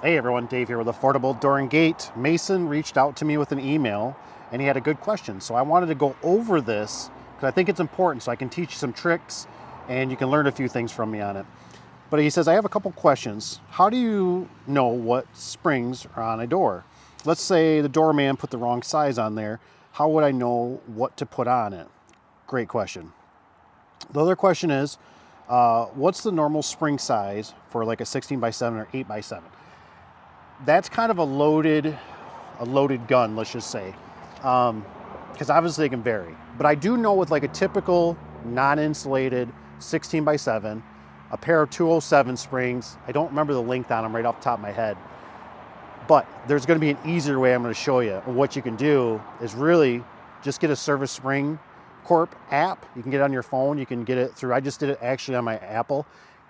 Hey everyone, Dave here with Affordable Door and Gate. Mason reached out to me with an email and he had a good question. So I wanted to go over this because I think it's important so I can teach you some tricks and you can learn a few things from me on it. But he says, I have a couple questions. How do you know what springs are on a door? Let's say the doorman put the wrong size on there. How would I know what to put on it? Great question. The other question is, what's the normal spring size for like a 16 by 7 or 8 by 7? That's kind of a loaded gun, let's just say, because obviously they can vary. But I do know with like a typical non-insulated 16 by 7, a pair of 207 springs, I don't remember the length on them right off the top of my head, but there's going to be an easier way I'm going to show you. And what you can do is really just get a Service Spring Corp app. You can get it on your phone. You can get it through, I just did it actually on my Apple.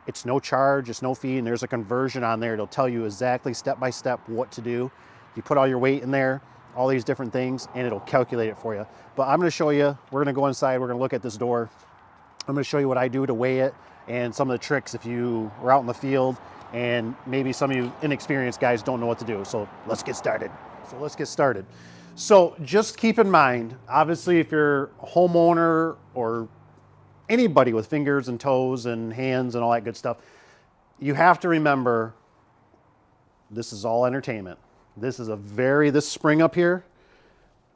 It's no charge, it's no fee, and there's a conversion on there. It'll tell you exactly step by step what to do. You put all your weight in there, all these different things, and it'll calculate it for you. But I'm gonna show you, we're gonna go inside, we're gonna look at this door. I'm gonna show you what I do to weigh it and some of the tricks if you are out in the field and maybe some of you inexperienced guys don't know what to do. So let's get started. So just keep in mind, obviously if you're a homeowner or anybody with fingers and toes and hands and all that good stuff, you have to remember this is all entertainment. This spring up here,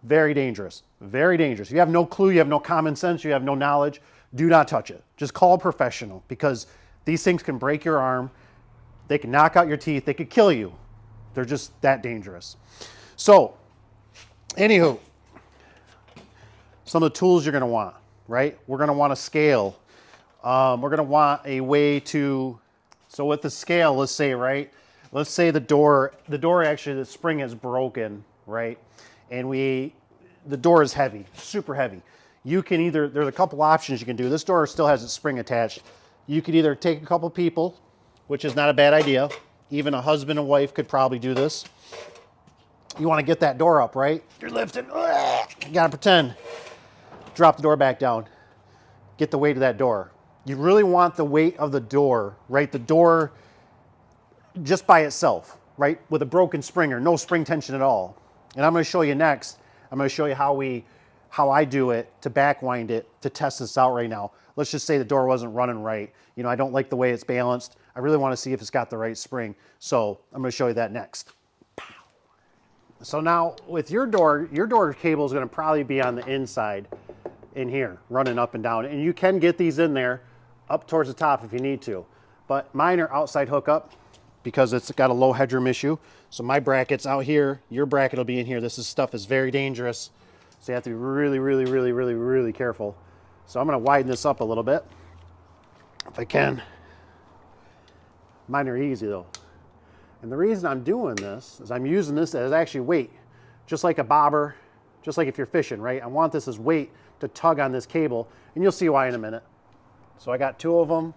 very dangerous, very dangerous. You have no clue, you have no common sense, you have no knowledge, do not touch it. Just call a professional because these things can break your arm, they can knock out your teeth, they could kill you. They're just that dangerous. So, anywho, some of the tools you're gonna want. Right? We're going to want a scale. We're going to want a way to, so with the scale, let's say the door actually, the spring is broken, right? And the door is heavy, super heavy. You can either, there's a couple options you can do. This door still has its spring attached. You could either take a couple people, which is not a bad idea. Even a husband and wife could probably do this. You want to get that door up, right? You're lifting, you got to pretend. Drop the door back down, get the weight of that door. You really want the weight of the door, right? The door just by itself, right? With a broken spring or no spring tension at all. And I'm gonna show you next, I'm gonna show you how I do it to backwind it to test this out right now. Let's just say the door wasn't running right. You know, I don't like the way it's balanced. I really wanna see if it's got the right spring. So I'm gonna show you that next. So now with your door cable is gonna probably be on the inside in here, running up and down. And you can get these in there up towards the top if you need to. But mine are outside hookup because it's got a low headroom issue. So my bracket's out here, your bracket will be in here. Stuff is very dangerous. So you have to be really, really, really, really, really careful. So I'm gonna widen this up a little bit, if I can. Mine are easy though. And the reason I'm doing this is I'm using this as actually weight, just like a bobber, just like if you're fishing, right? I want this as weight to tug on this cable, and you'll see why in a minute. So I got two of them.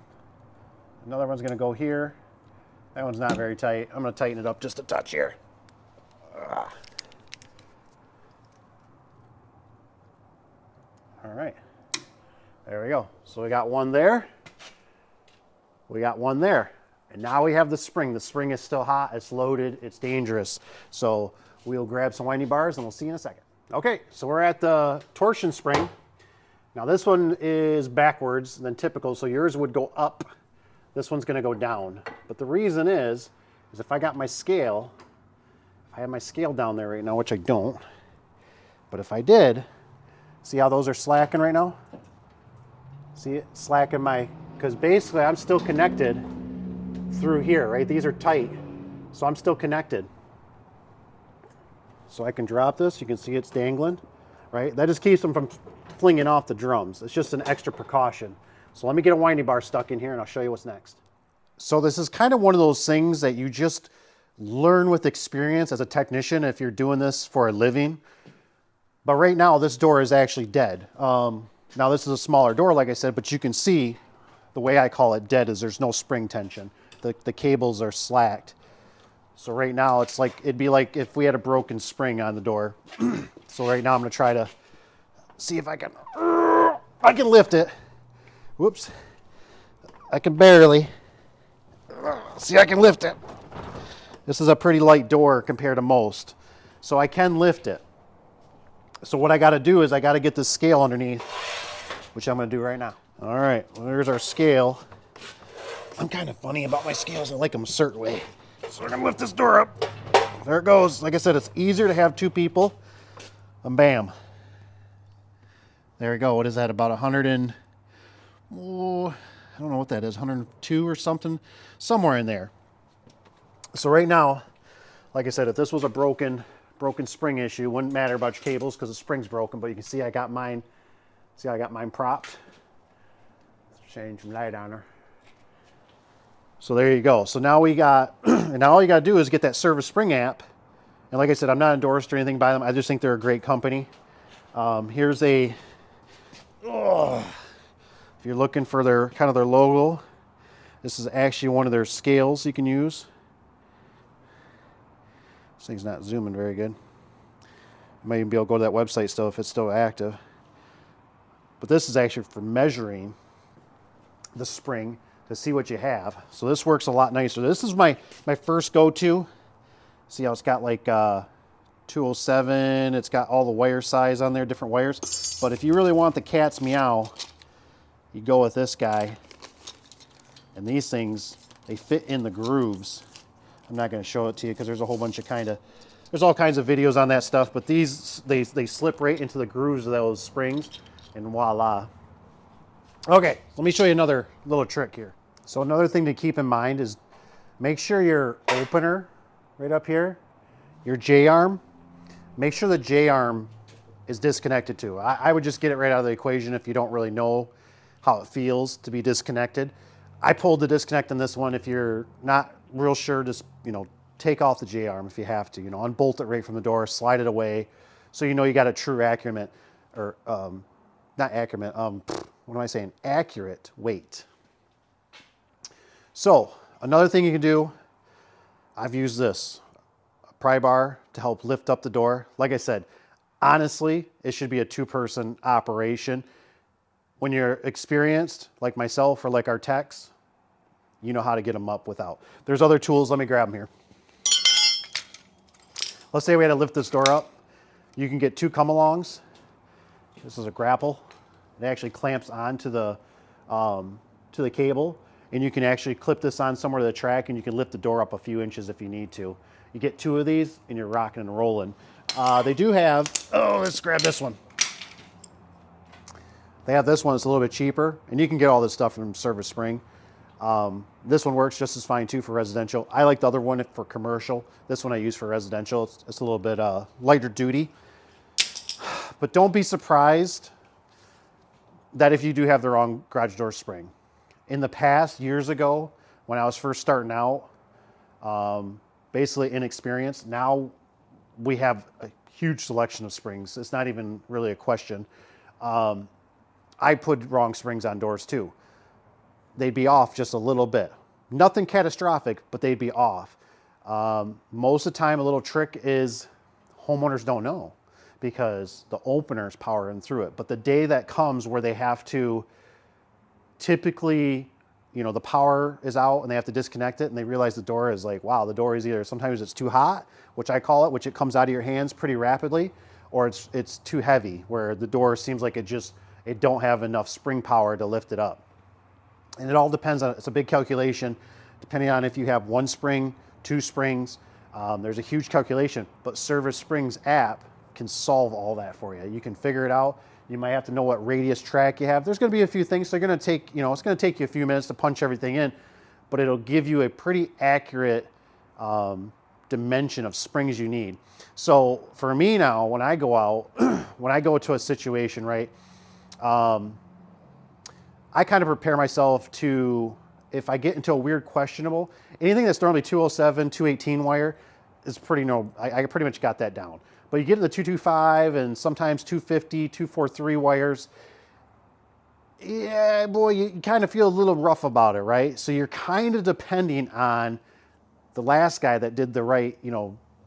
Another one's gonna go here. That one's not very tight. I'm gonna tighten it up just a touch here. All right, there we go. So we got one there. We got one there. And now we have the spring. The spring is still hot, it's loaded, it's dangerous. So we'll grab some winding bars and we'll see you in a second. Okay, so we're at the torsion spring. Now this one is backwards than typical, so yours would go up. This one's gonna go down. But the reason is if I got my scale, if I have my scale down there right now, which I don't, but if I did, see how those are slacking right now? See it slacking because basically I'm still connected through here, right? These are tight, so I'm still connected. So I can drop this, you can see it's dangling, right? That just keeps them from flinging off the drums. It's just an extra precaution. So let me get a winding bar stuck in here and I'll show you what's next. So this is kind of one of those things that you just learn with experience as a technician if you're doing this for a living. But right now this door is actually dead. Now this is a smaller door, like I said, but you can see the way I call it dead is there's no spring tension. The cables are slacked. So right now it's like, it'd be like if we had a broken spring on the door. So right now I'm gonna try to see if I can lift it. Whoops, I can barely. See, I can lift it. This is a pretty light door compared to most, so I can lift it. So what I got to do is I got to get this scale underneath, which I'm going to do right now. All right, well, there's our scale. I'm kind of funny about my scales. I like them a certain way. So we're going to lift this door up. There it goes. Like I said, it's easier to have two people. And bam. There we go. What is that? About 100 and... Oh, I don't know what that is. 102 or something. Somewhere in there. So right now, like I said, if this was a broken spring issue, wouldn't matter about your cables because the spring's broken, but you can see I got mine. See how I got mine propped? Let's change some light on her. So there you go. So now we got, and now all you got to do is get that Service Spring app. And like I said, I'm not endorsed or anything by them. I just think they're a great company. Here's a, if you're looking for their kind of their logo, this is actually one of their scales you can use. This thing's not zooming very good. You might even be able to go to that website still if it's still active. But this is actually for measuring the spring to see what you have. So this works a lot nicer. This is my first go-to. See how it's got like 207. It's got all the wire size on there, different wires. But if you really want the cat's meow, you go with this guy. And these things, they fit in the grooves. I'm not going to show it to you because there's a whole bunch of there's all kinds of videos on that stuff, but these, they slip right into the grooves of those springs, and voila. Okay, let me show you another little trick here. So another thing to keep in mind is make sure your opener right up here, your J-arm, make sure the J-arm is disconnected too. I would just get it right out of the equation if you don't really know how it feels to be disconnected. I pulled the disconnect on this one. If you're not real sure, just, take off the J-arm if you have to, unbolt it right from the door, slide it away. So you got a true accurate, or not accurate, what am I saying? Accurate weight. So another thing you can do, I've used this, a pry bar to help lift up the door. Like I said, honestly, it should be a two-person operation. When you're experienced, like myself or like our techs, you know how to get them up without. There's other tools. Let me grab them here. Let's say we had to lift this door up. You can get two come-alongs. This is a grapple. It actually clamps onto the cable, and you can actually clip this on somewhere to the track, and you can lift the door up a few inches if you need to. You get two of these, and you're rocking and rolling. They do have, let's grab this one. They have this one. It's a little bit cheaper, and you can get all this stuff from Service Spring. This one works just as fine too for residential. I like the other one for commercial. This one I use for residential. It's a little bit lighter duty. But don't be surprised that if you do have the wrong garage door spring. In the past, years ago, when I was first starting out, basically inexperienced, now we have a huge selection of springs. It's not even really a question. I put wrong springs on doors too. They'd be off just a little bit. Nothing catastrophic, but they'd be off. Most of the time, a little trick is homeowners don't know because the opener's powering through it. But the day that comes where they have to, typically, the power is out and they have to disconnect it and they realize the door is like, wow, the door is either, sometimes it's too hot, which I call it, which it comes out of your hands pretty rapidly, or it's too heavy, where the door seems like it don't have enough spring power to lift it up. And it all depends on, it's a big calculation, depending on if you have one spring, two springs. There's a huge calculation, but Service Spring's app can solve all that for you. You can figure it out. You might have to know what radius track you have. There's going to be a few things. They're going to take, it's going to take you a few minutes to punch everything in, but it'll give you a pretty accurate dimension of springs you need. So for me now, when I go out, when I go to a situation, right, I kind of prepare myself to, if I get into a weird questionable, anything that's normally 207, 218 wire is I pretty much got that down. But you get to the 225 and sometimes 250, 243 wires, yeah, boy, you kind of feel a little rough about it, right? So you're kind of depending on the last guy that did the right,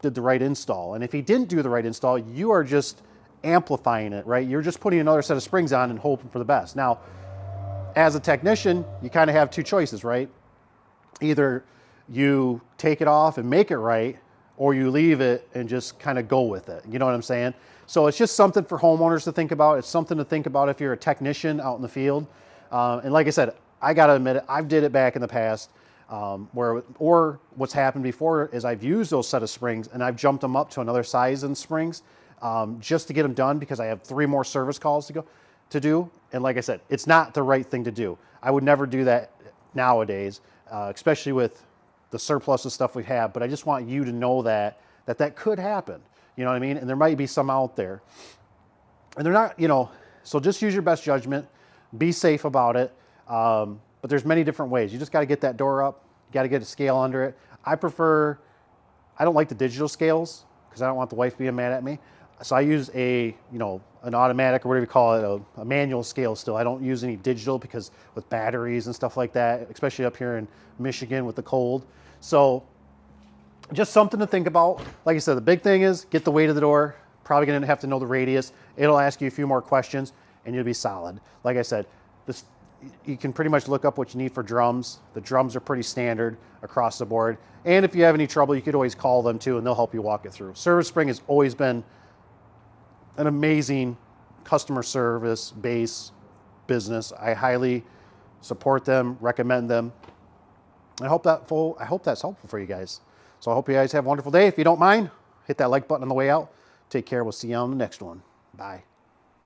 did the right install. And if he didn't do the right install, you are just amplifying it, right? You're just putting another set of springs on and hoping for the best. Now, as a technician, you kind of have two choices, right? Either you take it off and make it right, or you leave it and just kind of go with it. You know what I'm saying? So it's just something for homeowners to think about. It's something to think about if you're a technician out in the field. And like I said, I got to admit it, I've did it back in the past or what's happened before is I've used those set of springs and I've jumped them up to another size in springs just to get them done because I have 3 more service calls to do. And like I said, it's not the right thing to do. I would never do that nowadays, especially with the surplus of stuff we have. But I just want you to know that could happen. You know what I mean? And there might be some out there. And they're not, so just use your best judgment. Be safe about it. But there's many different ways. You just got to get that door up. You got to get a scale under it. I don't like the digital scales because I don't want the wife being mad at me. So I use an automatic or whatever you call it, a manual scale still. I don't use any digital because with batteries and stuff like that, especially up here in Michigan with the cold. So just something to think about. Like I said, the big thing is get the weight of the door. Probably going to have to know the radius. It'll ask you a few more questions and you'll be solid. Like I said, you can pretty much look up what you need for drums. The drums are pretty standard across the board. And if you have any trouble, you could always call them too and they'll help you walk it through. Service Spring has always been an amazing customer service based business. I highly support them, recommend them. I hope that's helpful for you guys. So I hope you guys have a wonderful day. If you don't mind, hit that like button on the way out. Take care. We'll see you on the next one. Bye.